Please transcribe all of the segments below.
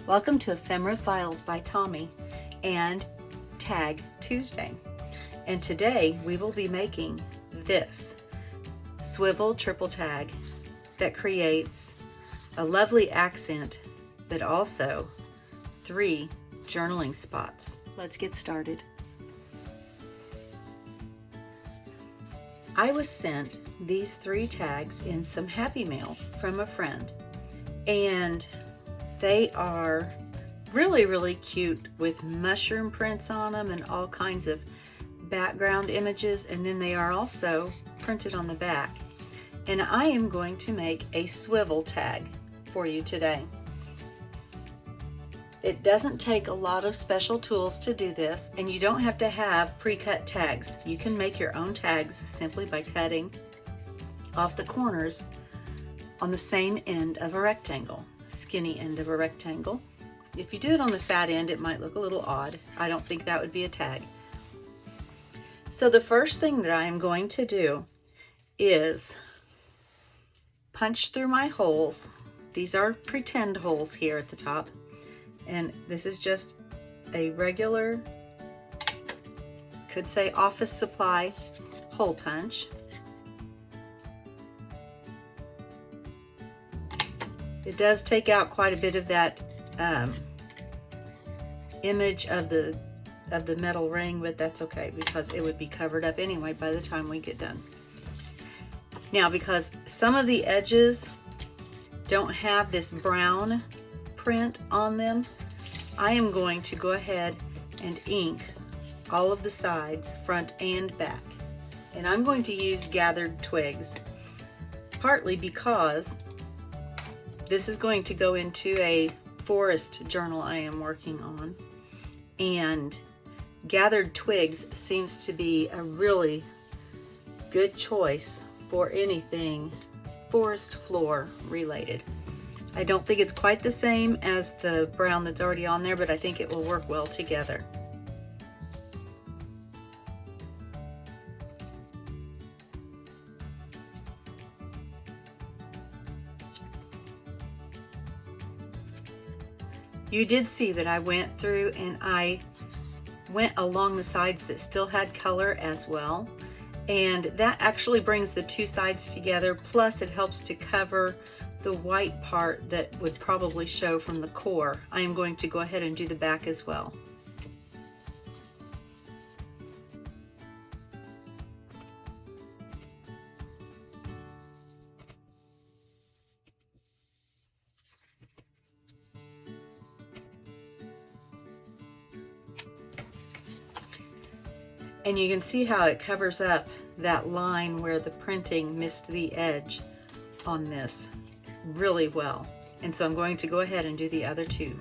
Welcome to Ephemera Files by Tommy and Tag Tuesday. And today we will be making this swivel triple tag that creates a lovely accent, but also 3 journaling spots. Let's get started. I was sent these 3 tags in some Happy Mail from a friend, and they are really cute with mushroom prints on them and all kinds of background images, and then they are also printed on the back. And I am going to make a swivel tag for you today. It doesn't take a lot of special tools to do this, and you don't have to have pre-cut tags. You can make your own tags simply by cutting off the corners on the same end of a rectangle, skinny end of a rectangle. If you do it on the fat end, it might look a little odd. I don't think that would be a tag. So the first thing that I am going to do is punch through my holes. These are pretend holes here at the top, and this is just a regular, could say office supply hole punch. It does take out quite a bit of that image of the metal ring, but that's okay because it would be covered up anyway by the time we get done. Now, because some of the edges don't have this brown print on them, I am going to go ahead and ink all of the sides, front and back. And I'm going to use gathered twigs, partly because this is going to go into a forest journal I am working on, and gathered twigs seems to be a really good choice for anything forest floor related. I don't think it's quite the same as the brown that's already on there, but I think it will work well together. You did see that I went through and I went along the sides that still had color as well. And that actually brings the 2 sides together, plus it helps to cover the white part that would probably show from the core. I am going to go ahead and do the back as well. And you can see how it covers up that line where the printing missed the edge on this really well. And so I'm going to go ahead and do the other 2.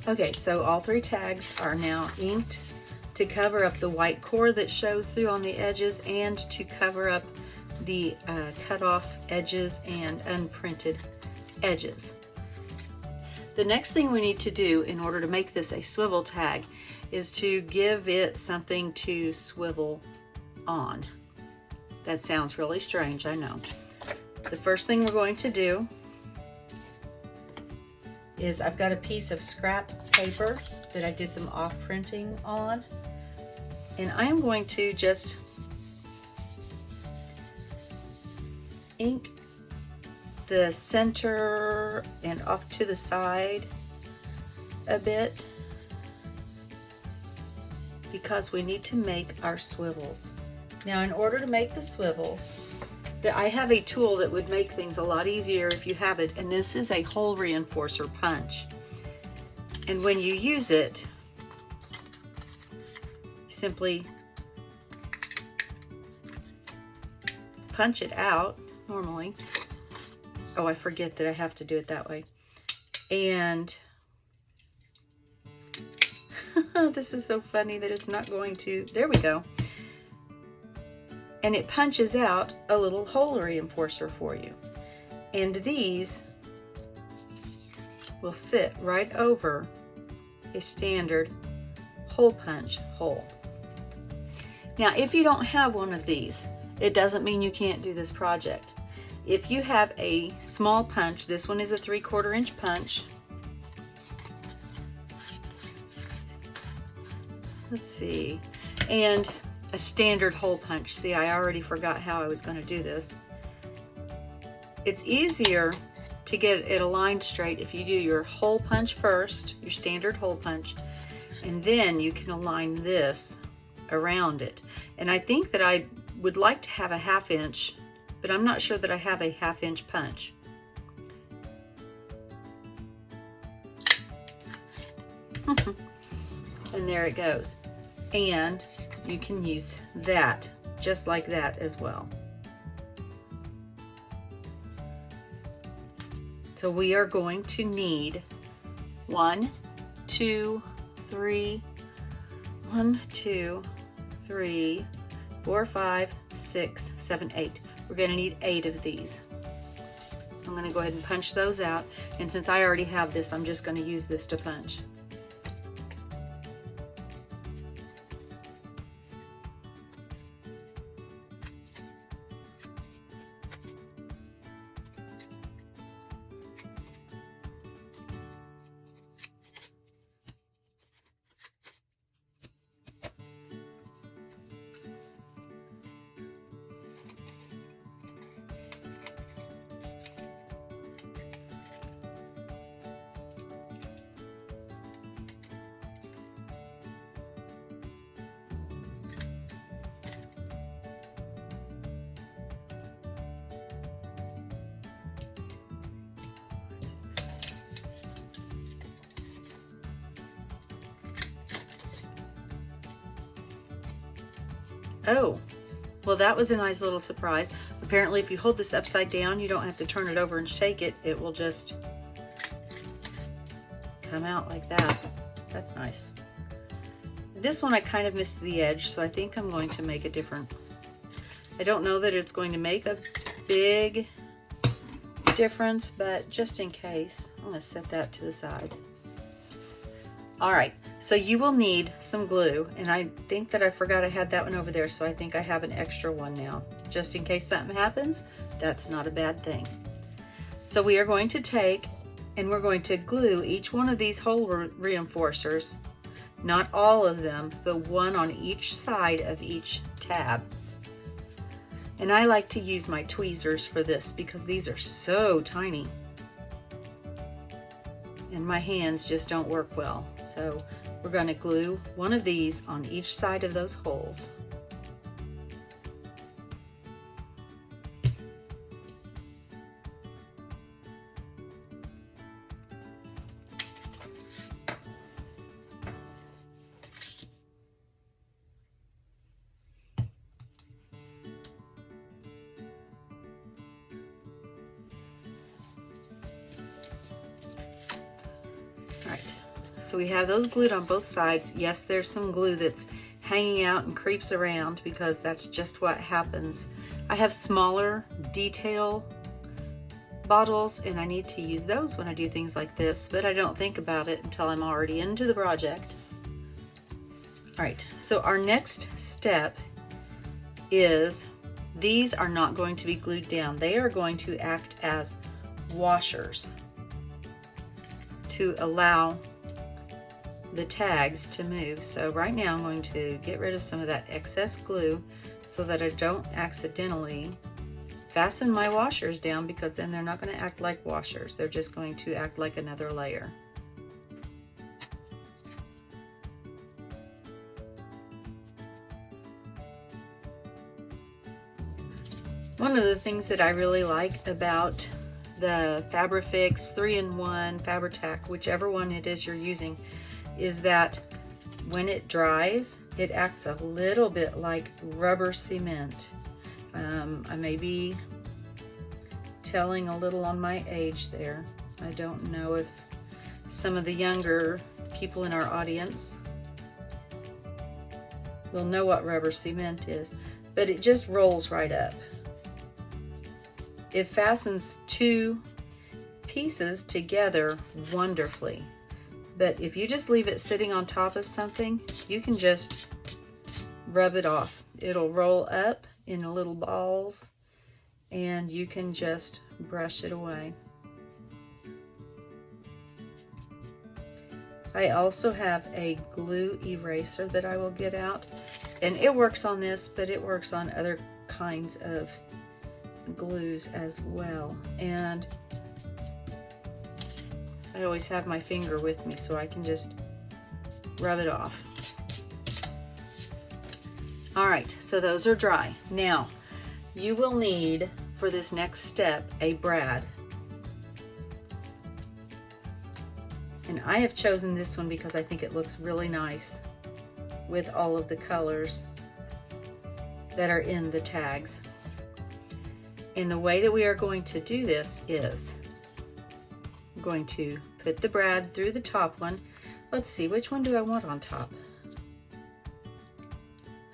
Okay, so all 3 tags are now inked to cover up the white core that shows through on the edges and to cover up the cut off edges and unprinted edges. The next thing we need to do in order to make this a swivel tag is to give it something to swivel on. That sounds really strange, I know. The first thing we're going to do is I've got a piece of scrap paper that I did some off printing on, and I am going to just ink the center and off to the side a bit, because we need to make our swivels. Now, in order to make the swivels, I have a tool that would make things a lot easier if you have it, and this is a hole reinforcer punch. And when you use it, simply punch it out normally. Oh, I forget that I have to do it that way. And this is so funny that it's not going to, there we go. And it punches out a little hole reinforcer for you. And these will fit right over a standard hole punch hole. Now, if you don't have one of these, it doesn't mean you can't do this project. If you have a small punch, this one is a 3/4 inch punch. Let's see, and a standard hole punch. See, I already forgot how I was going to do this. It's easier to get it aligned straight if you do your hole punch first, your standard hole punch, and then you can align this around it. And I think that I would like to have a 1/2 inch, but I'm not sure that I have a 1/2 inch punch. And there it goes. And you can use that just like that as well. So we are going to need 1, 2, 3, 1, 2, 3, 4, 5, 6, 7, 8. We're going to need 8 of these. I'm going to go ahead and punch those out. And since I already have this, I'm just going to use this to punch. Oh, well, that was a nice little surprise. Apparently, if you hold this upside down, you don't have to turn it over and shake it. It will just come out like that. That's nice. This one I kind of missed the edge, so I think I'm going to make a different. I don't know that it's going to make a big difference, but just in case, I'm going to set that to the side. All right, so you will need some glue, and I think that I forgot I had that one over there, so I think I have an extra one now. Just in case something happens, that's not a bad thing. So we are going to take and we're going to glue each one of these hole reinforcers, not all of them, but one on each side of each tab. And I like to use my tweezers for this because these are so tiny. And my hands just don't work well. So we're going to glue one of these on each side of those holes. Alright, so we have those glued on both sides. Yes, there's some glue that's hanging out and creeps around because that's just what happens. I have smaller detail bottles and I need to use those when I do things like this, but I don't think about it until I'm already into the project. Alright, so our next step is these are not going to be glued down. They are going to act as washers to allow the tags to move. So right now I'm going to get rid of some of that excess glue so that I don't accidentally fasten my washers down, because then they're not going to act like washers. They're just going to act like another layer. One of the things that I really like about the Fabrifix 3-in-1, Fabri-Tac, whichever one it is you're using, is that when it dries, it acts a little bit like rubber cement. I may be telling a little on my age there. I don't know if some of the younger people in our audience will know what rubber cement is, but it just rolls right up. It fastens to pieces together wonderfully. But if you just leave it sitting on top of something, you can just rub it off. It'll roll up in little balls and you can just brush it away. I also have a glue eraser that I will get out, and it works on this, but it works on other kinds of glues as well. And I always have my finger with me so I can just rub it off. All right, so those are dry. Now, you will need, for this next step, a brad. And I have chosen this one because I think it looks really nice with all of the colors that are in the tags. And the way that we are going to do this is I'm going to put the brad through the top one. Let's see, which one do I want on top?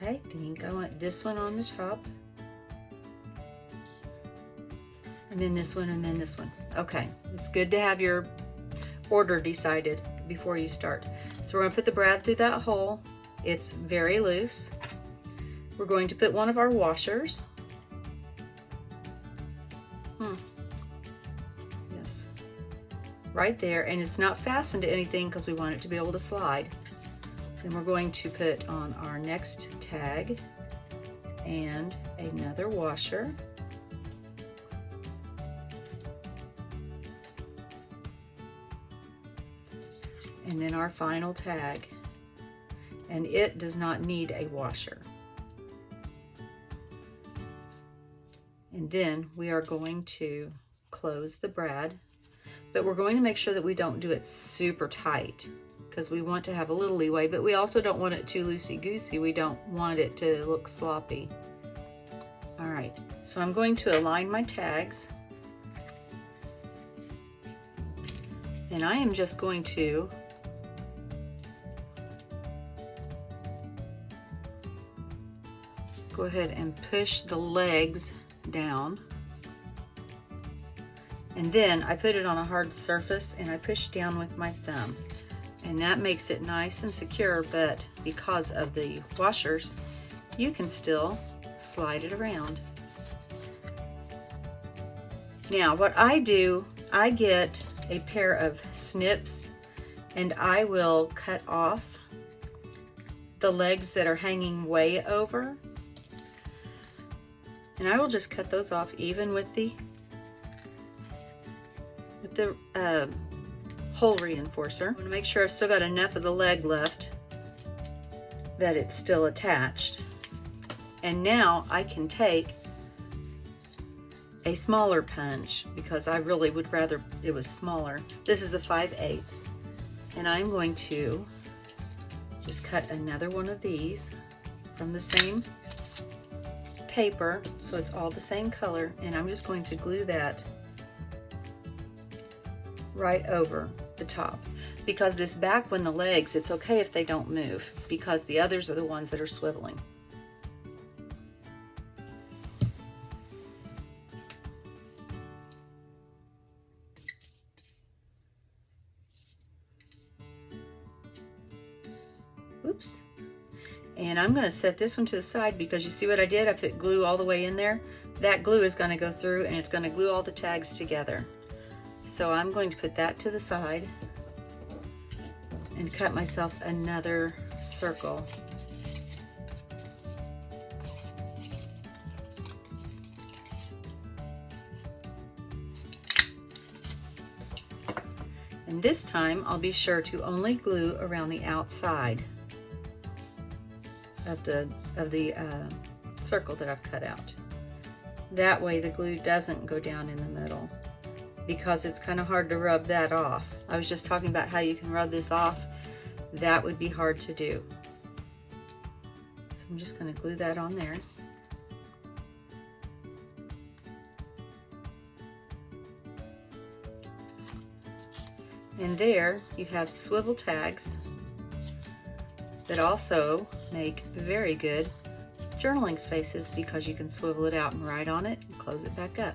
I think I want this one on the top. And then this one, and then this one. Okay, it's good to have your order decided before you start. So we're going to put the brad through that hole. It's very loose. We're going to put one of our washers. Yes, right there, and it's not fastened to anything because we want it to be able to slide. Then we're going to put on our next tag and another washer. And then our final tag, and it does not need a washer. And then we are going to close the brad, but we're going to make sure that we don't do it super tight because we want to have a little leeway, but we also don't want it too loosey-goosey. We don't want it to look sloppy. All right, so I'm going to align my tags, and I am just going to go ahead and push the legs down, and then I put it on a hard surface and I push down with my thumb, and that makes it nice and secure. But because of the washers, you can still slide it around. Now what I do, I get a pair of snips and I will cut off the legs that are hanging way over. And I will just cut those off even with the hole reinforcer. I'm going to make sure I've still got enough of the leg left that it's still attached. And now I can take a smaller punch because I really would rather it was smaller. This is a 5/8, and I'm going to just cut another one of these from the same paper so it's all the same color, and I'm just going to glue that right over the top, because this back one, the legs, it's okay if they don't move because the others are the ones that are swiveling. Oops. And I'm going to set this one to the side because you see what I did? I put glue all the way in there. That glue is going to go through and it's going to glue all the tags together. So I'm going to put that to the side and cut myself another circle. And this time I'll be sure to only glue around the outside of the circle that I've cut out. That way the glue doesn't go down in the middle, because it's kind of hard to rub that off. I was just talking about how you can rub this off. That would be hard to do. So I'm just going to glue that on there. And there you have swivel tags that also make very good journaling spaces because you can swivel it out and write on it and close it back up.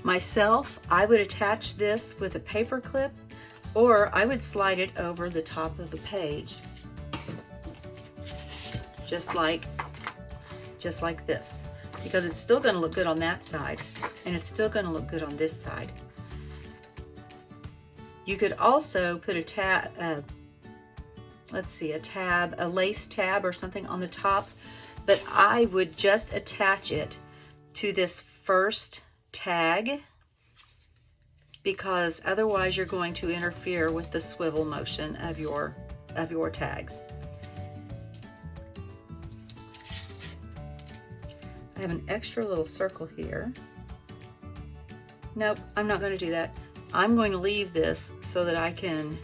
Myself, I would attach this with a paper clip, or I would slide it over the top of the page, just like this, because it's still going to look good on that side, and it's still going to look good on this side. You could also put a tab, a lace tab or something on the top, but I would just attach it to this first tag, because otherwise you're going to interfere with the swivel motion of your tags. I have an extra little circle here. Nope, I'm not going to do that. I'm going to leave this so that I can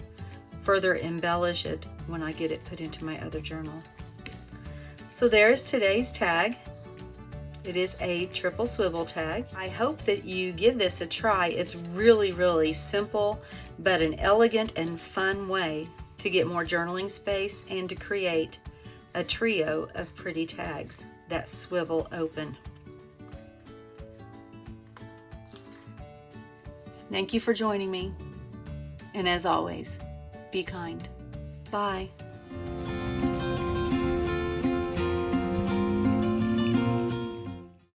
further embellish it when I get it put into my other journal. So there's today's tag. It is a triple swivel tag. I hope that you give this a try. It's really, really simple, but an elegant and fun way to get more journaling space and to create a trio of pretty tags that swivel open. Thank you for joining me. And as always, be kind. Bye.